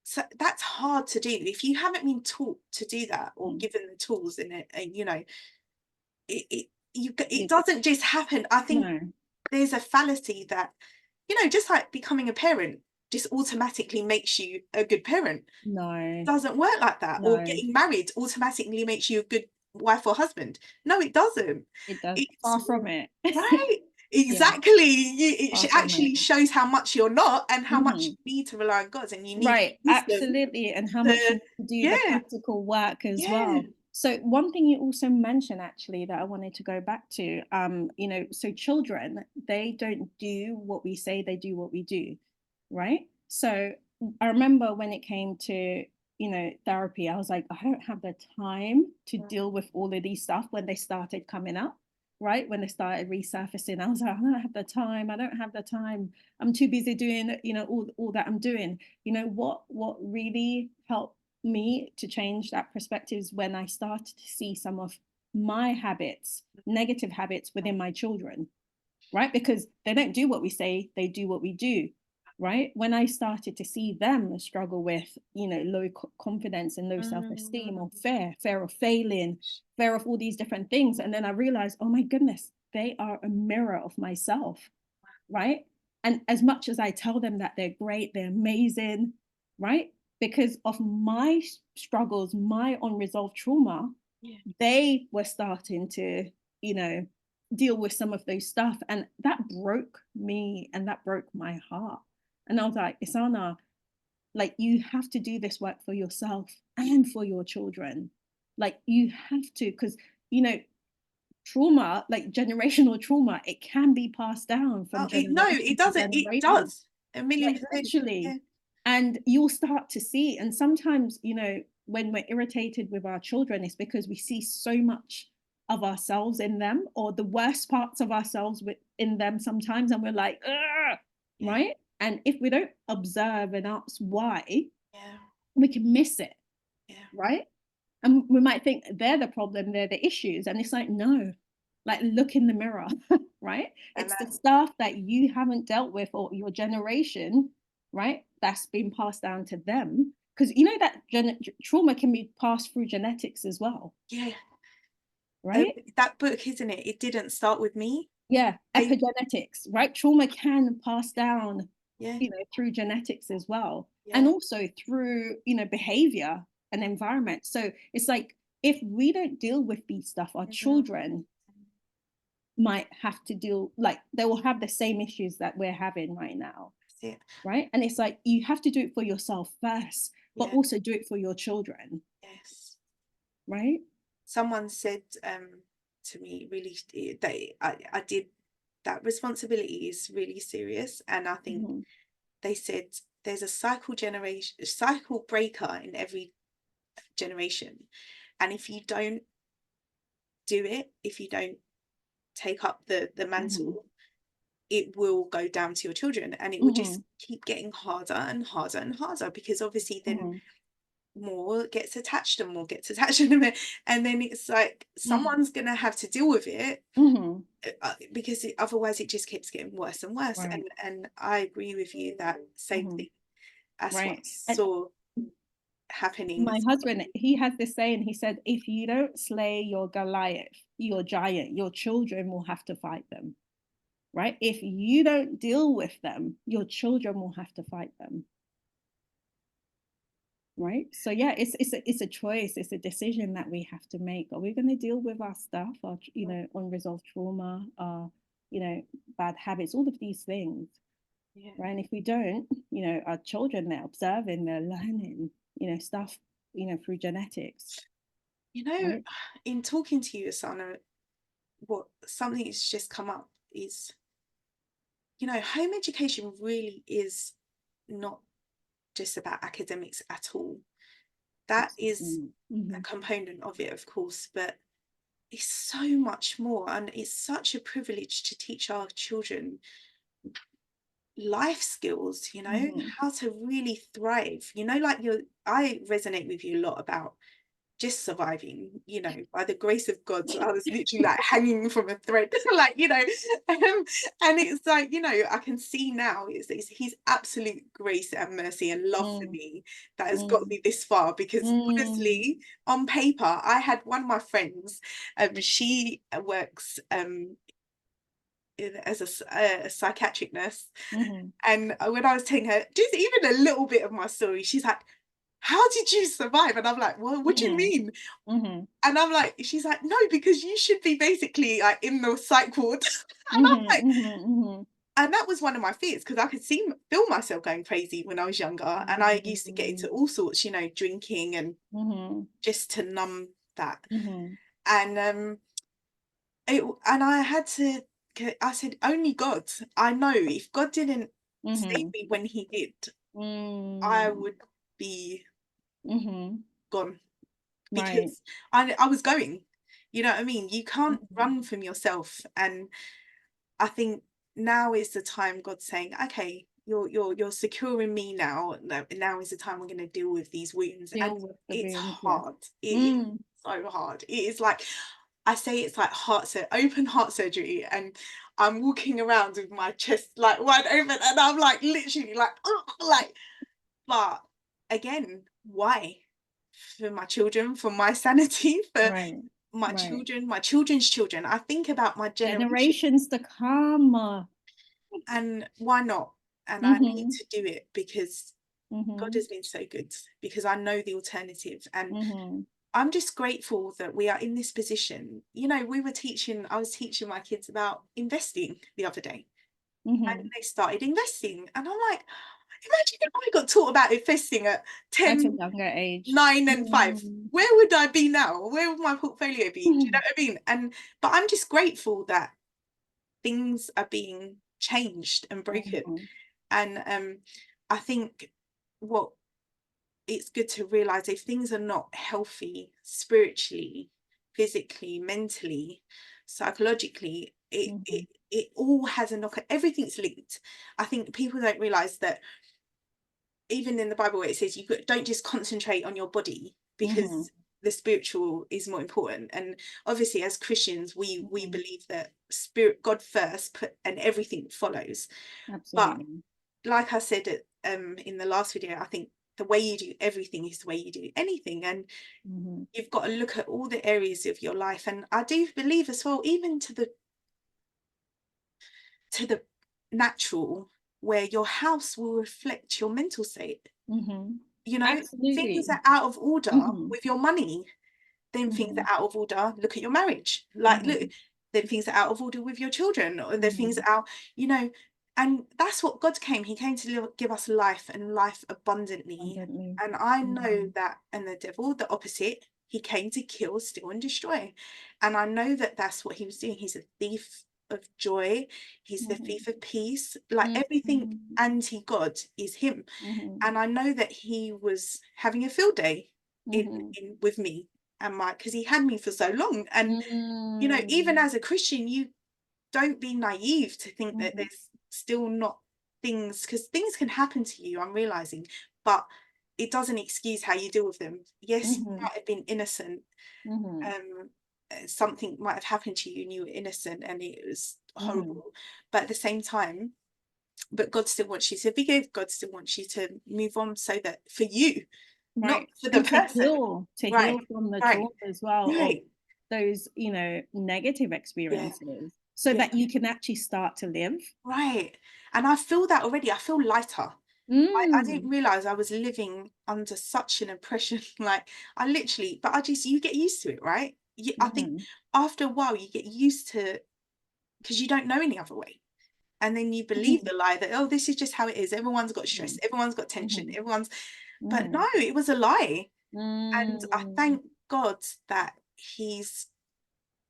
so that's hard to do if you haven't been taught to do that or Mm-hmm. given the tools in it. And it It, doesn't just happen. I think no, there's a fallacy that, just like becoming a parent just automatically makes you a good parent. no, Doesn't work like that. Or no. getting married automatically makes you a good wife or husband. No, it doesn't. It does. It's Far from it. right. Yeah, Exactly. far It from it. actually shows how much you're not and how much Hmm. you need to rely on God, and you need Right, wisdom absolutely. And how much to, you need to do the yeah, practical work as yeah. well. So one thing you also mentioned actually that I wanted to go back to, so children, they don't do what we say, they do what we do, right? So I remember when it came to, therapy, I was like, I don't have the time to deal with all of these stuff when they started coming up, right? When they started resurfacing, I was like, I don't have the time. I don't have the time. I'm too busy doing, all that I'm doing. What really helped me to change that perspective is when I started to see some of my habits, negative habits within my children, right? Because they don't do what we say, they do what we do, right? When I started to see them struggle with, low confidence and low self-esteem or fear of failing, fear of all these different things. And then I realized, oh my goodness, they are a mirror of myself, right? And as much as I tell them that they're great, they're amazing, right? Because of my struggles, my unresolved trauma, Yeah. they were starting to, you know, deal with some of those stuff. And that broke me and that broke my heart. And I was like, Isana, like, you have to do this work for yourself and for your children. Like, you have to, because, you know, trauma, like generational trauma, it can be passed down from Oh, no, generation it to doesn't. It generation. does. A million Like percent. Yeah. literally. And you'll start to see, and sometimes, you know, when we're irritated with our children, it's because we see so much of ourselves in them, or the worst parts of ourselves in them sometimes, and we're like, ugh, Yeah. right? And if we don't observe and ask why, Yeah. we can miss it, Yeah. right? And we might think they're the problem, they're the issues. And it's like, no, like look in the mirror, right? And It's the stuff that you haven't dealt with, or your generation, right? That's been passed down to them. Because you know that trauma can be passed through genetics as well, yeah, right? that book, isn't it? It didn't start with me. Yeah, They, epigenetics, right? Trauma can pass down, yeah, you know, through genetics as well. And yeah. also through, you know, behavior and environment. So it's like, if we don't deal with these stuff, our Mhm. children might have to deal, like they will have the same issues that we're having right now, That's it. right? And it's like, you have to do it for yourself first, but Yeah. also do it for your children, Yes. right? Someone said to me, really, I did, that responsibility is really serious. And I think Hmm. they said there's a cycle breaker in every generation. And if you don't do it, if you don't take up the Hmm. mantle, it will go down to your children, and it will just Hmm. keep getting harder and harder and harder, because obviously then Hmm. more gets attached and more gets attached and then it's like someone's gonna have to deal with it, Hmm. because otherwise it just keeps getting worse and worse. Right. And I agree with you, that same Hmm. thing. That's what I Right. And saw happening. my husband, he has this saying, he said, if you don't slay your Goliath, your giant, your children will have to fight them, right? If you don't deal with them, your children will have to fight them, right? So yeah, it's a choice, it's a decision that we have to make. Are we going to deal with our stuff, our, you know, unresolved trauma, our, you know, bad habits, all of these things, Yeah. right? And if we don't, you know, our children, they're observing, they're learning, you know, stuff, you know, through genetics, You know, right? in talking to you, Asana, what something that's just come up is, you know, home education really is not just about academics at all. That is Absolutely. a Hmm. component of it, of course, but it's so much more. And it's such a privilege to teach our children life skills, you know, Hmm. how to really thrive. You know, like I resonate with you a lot about just surviving, you know, by the grace of God. So I was literally like hanging from a thread, like, you know, and it's like, you know, I can see now it's his absolute grace and mercy and love for Mm, me that has got mm, me this far. Because mm, honestly, on paper, I had one of my friends, she works as a psychiatric nurse. mhm, And when I was telling her just even a little bit of my story, she's like, how did you survive? And I'm like, well, what do you mhm, mean? mhm, And I'm like, she's like, no, because you should be basically like in the psych ward. And I'm mhm, like, mhm, mhm. and that was one of my fears, because I could feel myself going crazy when I was younger. And I used to get into Mm, all sorts, you know, drinking and mhm, just to numb that. mhm, And and I had to, I said, only God. I know if God didn't save mhm, me when he did, I mm, would be mhm. gone, Right. because I was going. You know what I mean? You can't Mhm. run from yourself. And I think now is the time God's saying, okay, you're secure in me now. Now is the time we're going to deal with these wounds. And Deal with the it's wounds, yeah. hard. It is Mm, so hard. It is like, I say it's like open heart surgery, and I'm walking around with my chest like wide open, and I'm like literally like, like, but again, why? For my children, for my sanity, for right, my right. children, my children's children. I think about my generation. Generations to come. and why not? And I need Mhm. to do it because God Mhm. has been so good, because I know the alternative. And Mhm. I'm just grateful that we are in this position. You know, I was teaching my kids about investing the other day, and Mhm. they started investing. And I'm like, imagine if I got taught about investing at At a 10, younger age. 9, and 5. Mm. Where would I be now? Where would my portfolio be? Do you know Mhm. what I mean? But I'm just grateful that things are being changed and broken. Mhm. And I think what it's good to realize, if things are not healthy spiritually, physically, mentally, psychologically, Mhm. it all has a knock. Everything's linked. I think people don't realize that even in the Bible where it says you don't just concentrate on your body, Mhm. because the spiritual is more important. And obviously as Christians we Mhm. believe that spirit, God first, and everything follows. But Absolutely. like I said in the last video, I think the way you do everything is the way you do anything. And Mhm. you've got to look at all the areas of your life. And I do believe as well, even to the natural, where your house will reflect your mental state. Mhm. You know, things Absolutely. are out of order Mhm. with your money, then things are Mhm. out of order. Look at your marriage. Like, look, Mhm. then things are out of order with your children, or the things Mhm. are out, you know. And that's what God came. He came to give us life, and life abundantly. Abundantly. And I know Mhm. that, and the devil, the opposite, he came to kill, steal, and destroy. And I know that that's what he was doing. He's a thief of joy. He's the Mhm. thief of peace. Like everything Mhm. anti-God is him. Mhm. And I know that he was having a field day Mhm. in with me and my, because he had me for so long. And you know, even Mm. as a Christian, you don't be naive to think that Mhm. there's still not things, because things can happen to you, I'm realizing, but it doesn't excuse how you deal with them. Yes, you Mhm. might have been innocent. Mhm. Something might have happened to you and you were innocent and it was Mhm. horrible, but at the same time, but God still wants you to forgive. God still wants you to move on, so that for you, not Right. for the And person. to Right, heal from the right, trauma as well of right. those, negative Yeah, experiences so yeah, that you can actually start to live. right. And I feel that already. I feel lighter. I didn't Mm. realize I was living under such an oppression. Like I literally, but I just, you get used to it, right? I think Mhm. after a while you get used to, because you don't know any other way. And then you believe Mhm. the lie that, oh, this is just how it is. Everyone's got stress. Mhm. Everyone's got tension. Mhm. Everyone's, but no, Mhm. it was a lie. And I Mm. thank God that he's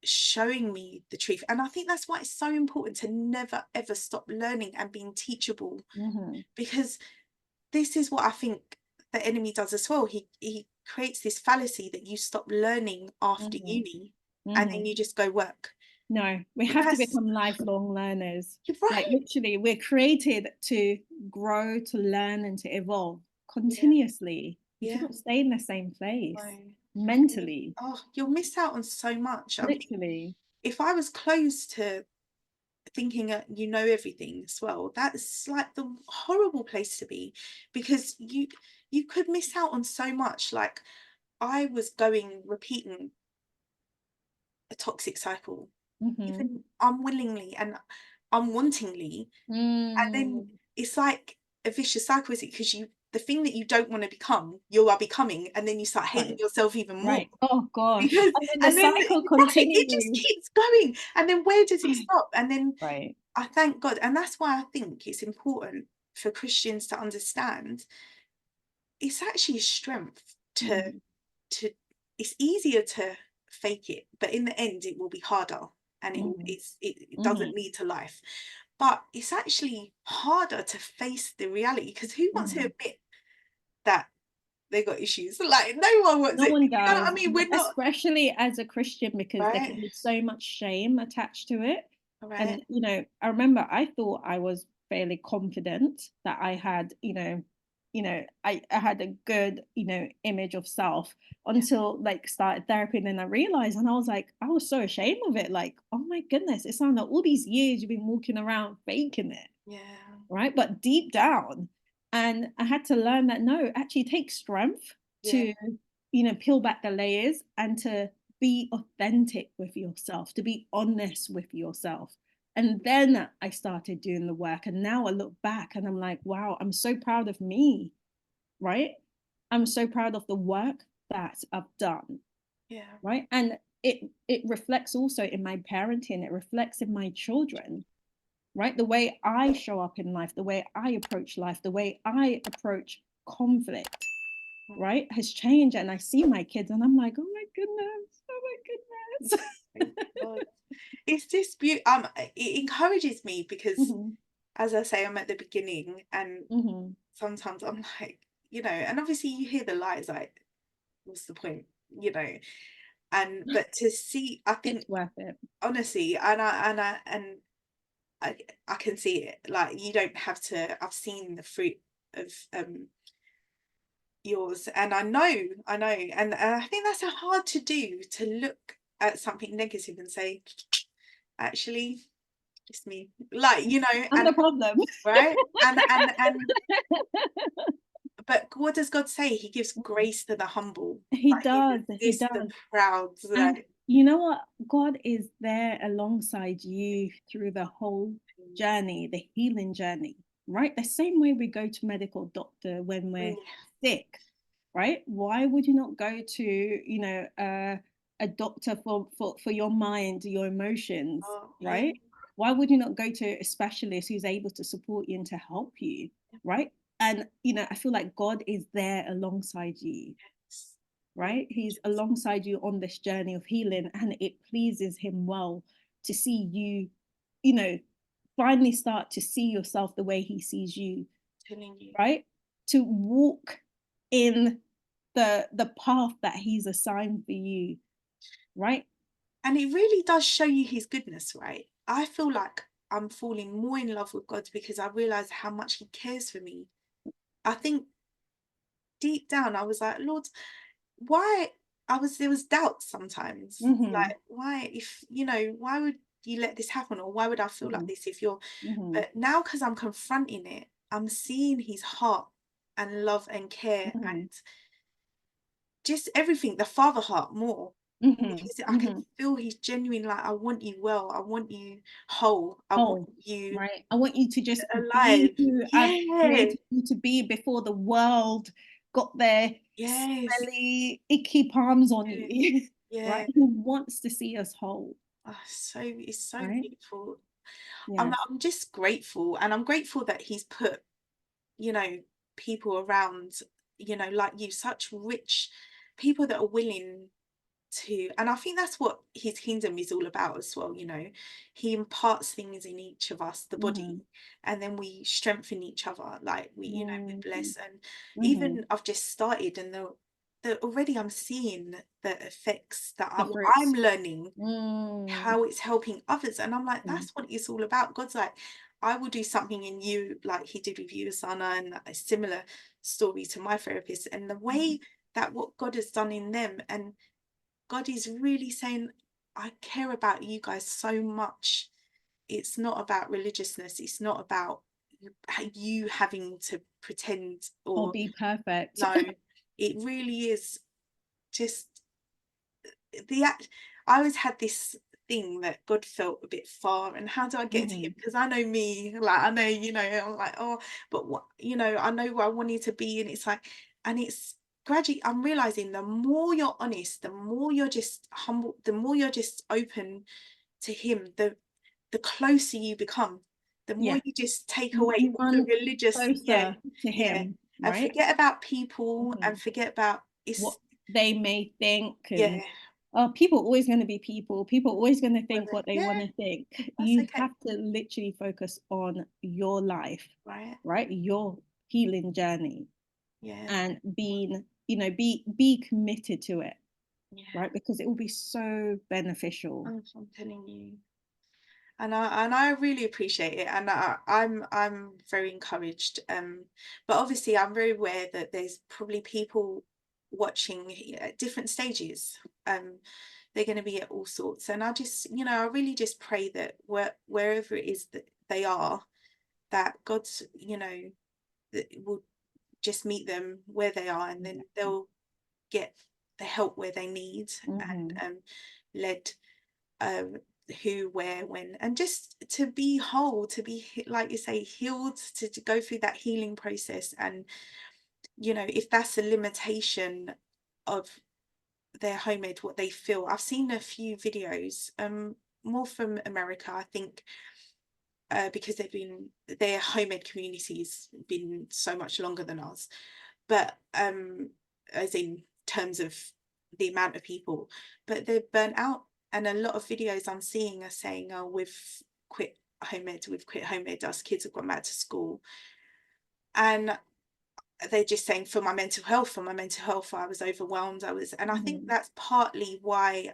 showing me the truth. And I think that's why it's so important to never ever stop learning and being teachable, Mhm. because this is what I think the enemy does as well. He creates this fallacy that you stop learning after Mhm. uni and then you Mhm. just go work. No, we But have to that's, become lifelong learners. you're Like right. literally, we're created to grow, to learn, and to evolve Yeah, continuously. You yeah. cannot stay in the same No. place And you, mentally, oh, you'll miss out on so much. I mean, literally. if I was close to thinking you know everything as well, that's like the horrible place to be, because you could miss out on so much. Like I was going repeating a toxic cycle, Mhm. even unwillingly and unwantingly. And then Mm. it's like a vicious cycle, is it? Because you, the thing that you don't want to become, you are becoming, and then you start hating Right, yourself even more. right. Oh gosh. Because, And then the and then cycle right, it just continues. keeps going. And then where does it stop? And then Right. I thank God. And that's why I think it's important for Christians to understand it's actually a strength Mhm. to it's easier to fake it, but in the end it will be harder, and Mhm. it doesn't Mhm. lead to life. But it's actually harder to face the reality, because who wants to Mhm. admit that they got issues? Like no one wants No it. one You know what does, I mean? We're not, especially as a Christian, because there can right, be so much shame attached to it. right, And, I remember I thought I was fairly confident that I had, I had a good, image of self yeah, until like started therapy. And then I realized, and I was like, I was so ashamed of it. Like, oh my goodness, it sounded like all these years you've been walking around faking it, yeah, right? But deep down, and I had to learn that no, actually it takes strength yeah, to, peel back the layers, and to be authentic with yourself, to be honest with yourself. And then I started doing the work. And now I look back and I'm like, wow, I'm so proud of me, right? I'm so proud of the work that I've done, Yeah. right? And it reflects also in my parenting, it reflects in my children, right? The way I show up in life, the way I approach life, the way I approach conflict, right, has changed. And I see my kids and I'm like, oh my goodness, oh my goodness. Thank God. It's just it encourages me because, as I say, I'm at the beginning, and sometimes I'm like, and obviously you hear the lies, like, what's the point, but to see, I think, It's worth it. honestly, I can see it. Like, you don't have to. I've seen the fruit of yours, and I know, and I think that's hard to do, to look at something negative and say, actually, it's me, like, I'm and the problem. right, and but what does God say? He gives grace to the humble, He but he does, he resists the does. proud. And Like, you know what? God is there alongside you through the whole journey, the healing journey, right? The same way we go to medical doctor when we're sick, right? Why would you not go to, a doctor for your mind, your emotions, oh, yeah, right? Why would you not go to a specialist who's able to support you and to help you, right? And, I feel like God is there alongside you, yes, yeah, right? He's alongside you on this journey of healing, and it pleases him well to see you, you know, finally start to see yourself the way he sees you, telling you. right? To walk in the path that he's assigned for you, right? And it really does show you his goodness, right? I feel like I'm falling more in love with God because I realize how much he cares for me. I think deep down I was like, Lord, why? There was doubt sometimes, Mm-hmm. like, why, if why would you let this happen, or why would I feel like Mm-hmm. this if you're, Mm-hmm. but now, because I'm confronting it, I'm seeing his heart and love and care, Mm-hmm. and just everything, the father heart more, Mm-hmm. because I can Mm-hmm. feel he's genuine, like, I want you well, I want you whole, I want Oh, you right. I want you to just be alive. who I've Yeah, created you to be before the world got their yes, smelly, icky palms on yeah, you. Right? yeah. He wants to see us whole, Oh, it's so right? beautiful. Yes. I'm just grateful, and I'm grateful that he's put, you know people around, like you, such rich people that are willing to, and I think that's what his kingdom is all about as well. He imparts things in each of us, the Mm-hmm. body, and then we strengthen each other, like we Mm-hmm. bless. And Mm-hmm. even I've just started, and the already I'm seeing the effects that The I'm fruits. learning Mm. how it's helping others. And I'm like, Mm. that's what it's all about. God's like, I will do something in you, like he did with you, Asana, and a similar story to my therapist. And the way that what God has done in them, and God is really saying, I care about you guys so much. It's not about religiousness. It's not about you having to pretend, Or or be perfect. no, it really is just the act. I always had this thing that God felt a bit far, and how do I get to him? Mm-hmm. Because I know me, like, I know, I'm like, oh, but what, I know where I wanted to be, and it's like, and it's gradually, I'm realizing, the more you're honest, the more you're just humble, the more you're just open to him, the closer you become, the more Yeah. you just take away You all the run religious, yeah, closer to yeah, him, and right? forget about people, Mm-hmm. and forget about, What it's, they may think, yeah, and people are always going to be people. People are always going to think whether, what they want yeah, to think. that's You okay. have to literally focus on your life, Right. right? Your healing journey, Yeah. and be committed to it, Yeah. right? Because it will be so beneficial. I'm telling you. And I really appreciate it, and I'm very encouraged. But obviously I'm very aware that there's probably people watching at different stages. They're going to be at all sorts, and I really just pray that wherever it is that they are, that God's, that will just meet them where they are, and then they'll get the help where they need, Mm-hmm. and led, who, where, when, and just to be whole, to be, like you say, healed, to go through that healing process. And if that's a limitation of their homemade, what they feel. I've seen a few videos, more from America, I think, because their homemade communities been so much longer than ours, but as in terms of the amount of people, but they're burnt out. And a lot of videos I'm seeing are saying, oh, we've quit homemade, us kids have gone back to school. And they're just saying, for my mental health, I was overwhelmed. And I think that's partly why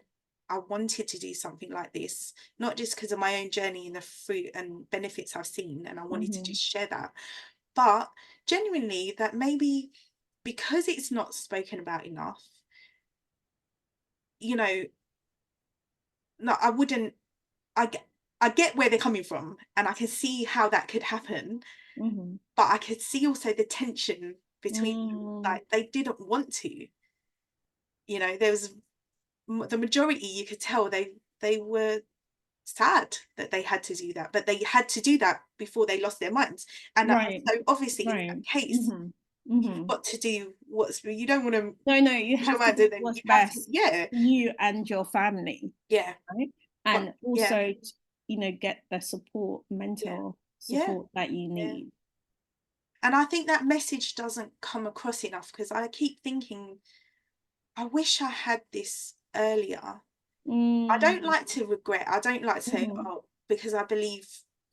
I wanted to do something like this, not just because of my own journey and the fruit and benefits I've seen, and I wanted to just share that, but genuinely that maybe because it's not spoken about enough, no, I get where they're coming from, and I can see how that could happen. But I could see also the tension between them. Like, they didn't want to. There was the majority, you could tell they were sad that they had to do that, but they had to do that before they lost their minds. And so obviously in that case, you've got to do you don't want to you have to do what's best for you and your family, right? And also get the support, mental support that you need. And I think that message doesn't come across enough, because I keep thinking, I wish I had this earlier. I don't like to regret. I don't like to say, oh, because I believe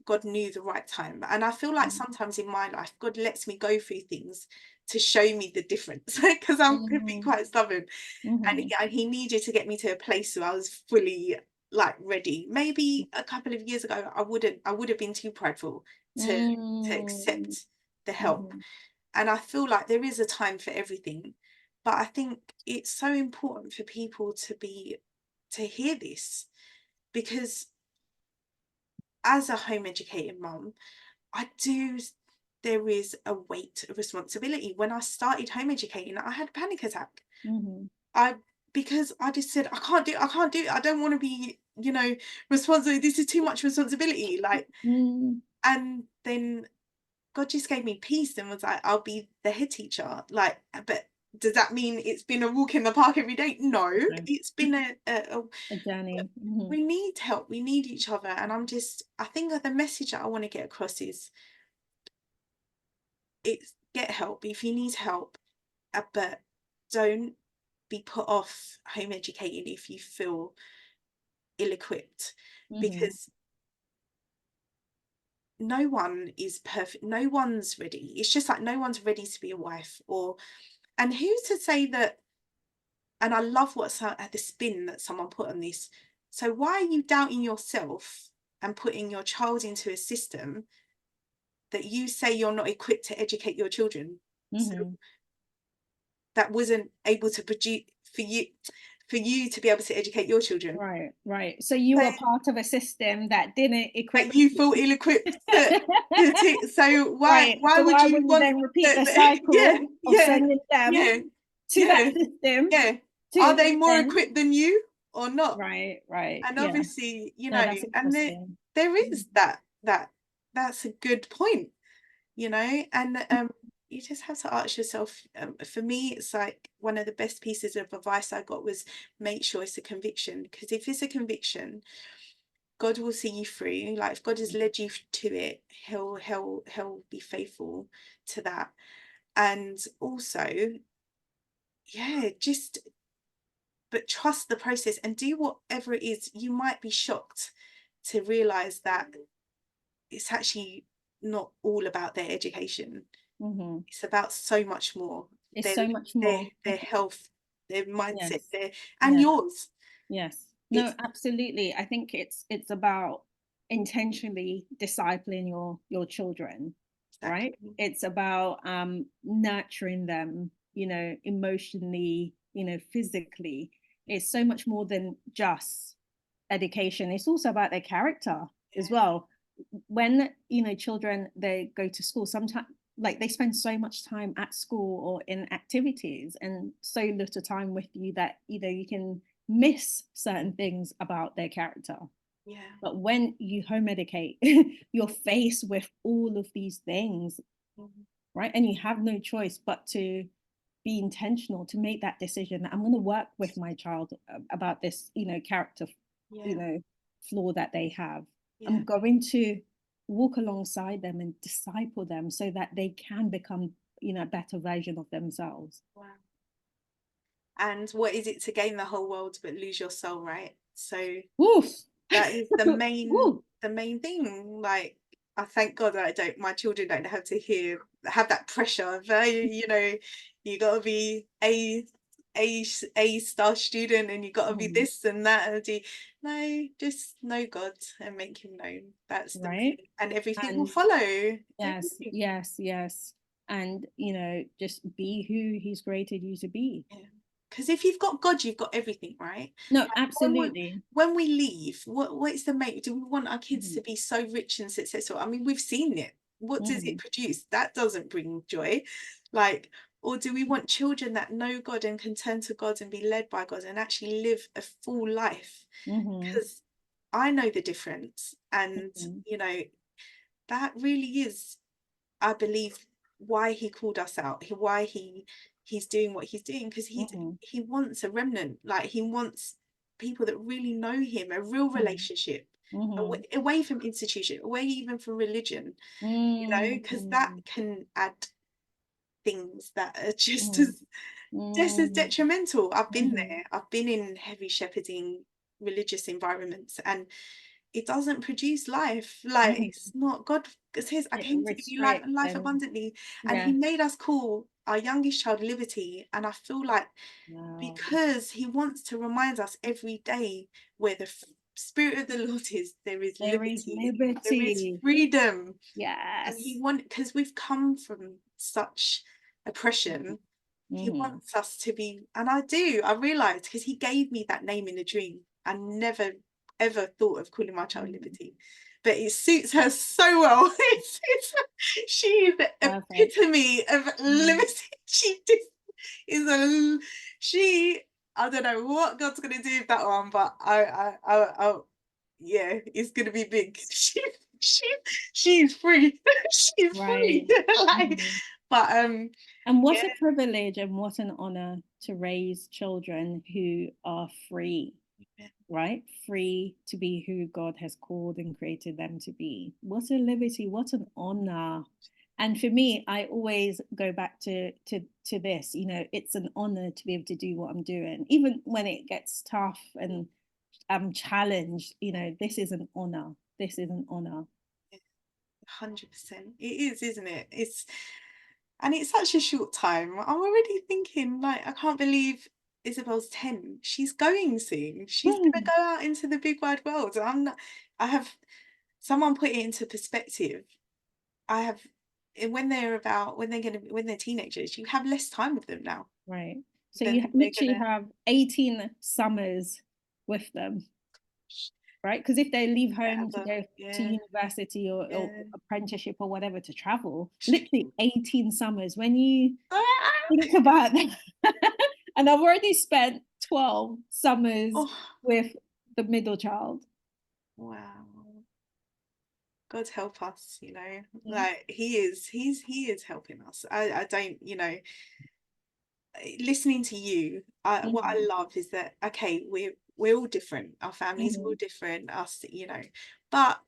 God knew the right time. And I feel like sometimes in my life, God lets me go through things to show me the difference, because I could be quite stubborn. And he needed to get me to a place where I was fully like ready. Maybe a couple of years ago, I would have been too prideful to accept the help. And I feel like there is a time for everything. But I think it's so important for people to hear this, because as a home educated mum, there is a weight of responsibility. When I started home educating, I had a panic attack. Because I just said, I can't do it. I don't want to be, responsible. This is too much responsibility. Like, and then God just gave me peace and was like, I'll be the head teacher. Like, but does that mean it's been a walk in the park every day? No, it's been a journey. We need help. We need each other. And I think that the message that I want to get across is, get help if you need help, but don't be put off home educating if you feel ill-equipped, because no one is perfect. No one's ready. It's just like no one's ready to be a wife, and who's to say that. And I love the spin that someone put on this. So why are you doubting yourself and putting your child into a system that you say you're not equipped to educate your children? So that wasn't able to produce for you to be able to educate your children. Right. So you were part of a system that didn't equip you feel ill-equipped so why would you want then repeat the cycle of sending them to that system? Are they more equipped than you or not? Right. And obviously, that's and there is that's a good point, and you just have to ask yourself. For me, it's like one of the best pieces of advice I got was, make sure it's a conviction, because if it's a conviction, God will see you through. Like, if God has led you to it, he'll be faithful to that. And also, but trust the process and do whatever it is. You might be shocked to realize that it's actually not all about their education. It's about so much more. It's so much more. Their health, their mindset, and yours. Yes. No, absolutely. I think it's about intentionally discipling your children, right? It's about nurturing them, emotionally, physically. It's so much more than just education. It's also about their character as well. When children, they go to school, sometimes like they spend so much time at school or in activities and so little time with you that you can miss certain things about their character. Yeah. But when you home medicate, you're faced with all of these things, Mhm. right? And you have no choice but to be intentional, to make that decision that I'm going to work with my child about this, character, Yeah. flaw that they have. Yeah. I'm going to walk alongside them and disciple them so that they can become, a better version of themselves. Wow. And what is it to gain the whole world but lose your soul, right? So Oof. that is Ooh. the main thing. Like, I thank God that my children don't have to have that pressure of, you gotta be a star student, and you gotta be Mm, this and that, and no, just know God and make him known. That's the right. main, and everything will And follow. yes, Everything. yes, yes. And, just be who he's created you to be. Yeah. Because if you've got God, you've got everything, right? No, Like, absolutely. when we leave, what's the mate? Do we want our kids Mhm, to be so rich and successful? I mean, we've seen it. What does it mhm, produce? That doesn't bring joy. Like, or do we want children that know God and can turn to God and be led by God and actually live a full life? mhm, Because I know the difference. And, mhm, that really is, I believe, why he called us out, why he's doing what he's doing, because mhm, he wants a remnant, like he wants people that really know him, a real mhm, relationship, mhm, away from institution, away even from religion, because that mhm, can add things that are mhm, just as mhm, detrimental. I've been mhm. there. I've been in heavy shepherding religious environments, and it doesn't produce life. Like, Mhm. it's not. God says, I It came to give you life and restricts life and abundantly. And he yeah. made us call our youngest child Liberty. And I feel like, Wow. because he wants to remind us every day, where the Spirit of the Lord is, there is There is liberty, there is liberty. freedom. And he Yes. because we've come from such Mhm, oppression, he mhm, wants us to be, and I realized, because he gave me that name in a dream. I never ever thought of calling my child mhm. Liberty, but it suits her so well. She's the Perfect. epitome of Mhm, liberty. She just is a she I don't know what God's gonna do with that one, but yeah, it's gonna be big. She she's free. She's free. right. Like, Mhm. but And what yeah, a privilege and what an honor to raise children who are free, right? Free to be who God has called and created them to be. What a liberty, what an honor. And for me, I always go back to this, it's an honor to be able to do what I'm doing. Even when it gets tough and I'm challenged, this is an honor. This is an honor. 100%. It is, isn't it? And it's such a short time. I'm already thinking, like, I can't believe Isabel's 10. She's going soon. She's gonna Mm, go out into the big wide world. I'm not, I have someone put it into perspective. I have when they're teenagers, you have less time with them now right. So you than they're literally gonna. have 18 summers with them, right? Because if they leave home to go to Yeah, university or yeah. apprenticeship or whatever to travel, literally Extreme. 18 summers. When you Ah! think about that, and I've already spent 12 summers Oh, with the middle child. wow. God help us, Mm, like he is helping us. I don't, listening to you, what I mhm, love is that, okay, we're all different, our families are all mhm, different, us, but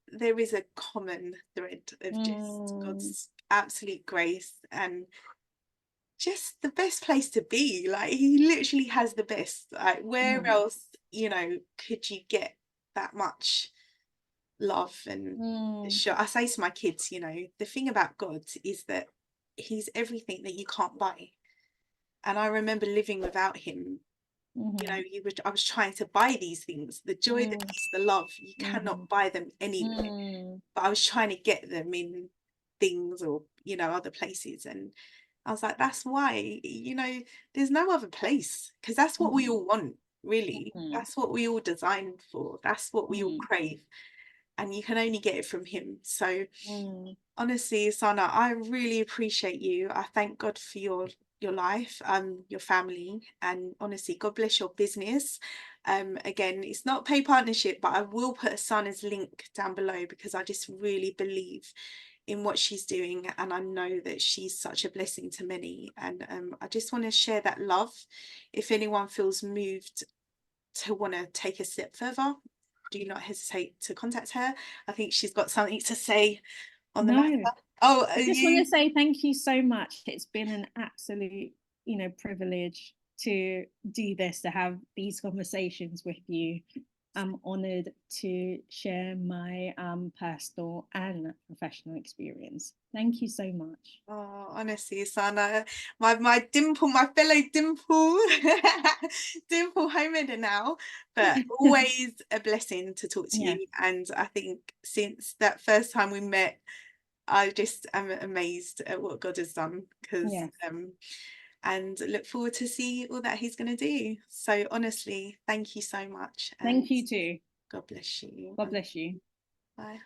there is a common thread of just mm, God's absolute grace, and just the best place to be. Like, he literally has the best. Like, where mm, else, could you get that much love? And mm, sure, I say to my kids, the thing about God is that he's everything that you can't buy. And I remember living without him. mhm, I was trying to buy these things, the joy, the mm, peace, the love. You cannot mhm, buy them anywhere. mm, But I was trying to get them in things, or other places. And I was like, that's why, there's no other place, because that's what we mhm, all want, really. mhm, That's what we all designed for. That's what we all mhm, crave. And you can only get it from him. So mm. honestly, Sana, I really appreciate you. I thank God for your life, your family, and honestly, God bless your business. Again, it's not paid partnership, but I will put Asana's link down below because I just really believe in what she's doing, and I know that she's such a blessing to many. And I just want to share that love. If anyone feels moved to want to take a step further, do not hesitate to contact her. I think she's got something to say on the No, matter. Oh, I just want to say thank you so much. It's been an absolute, privilege to do this, to have these conversations with you. I'm honored to share my personal and professional experience. Thank you so much. Oh, honestly, Sana, my dimple, my fellow dimple, dimple homemaker now, but always a blessing to talk to Yeah, you. And I think since that first time we met, I just am amazed at what God has done, because yeah. and look forward to see all that he's going to do. So honestly, thank you so much, and Thank you too. God bless you. God bless you. Bye.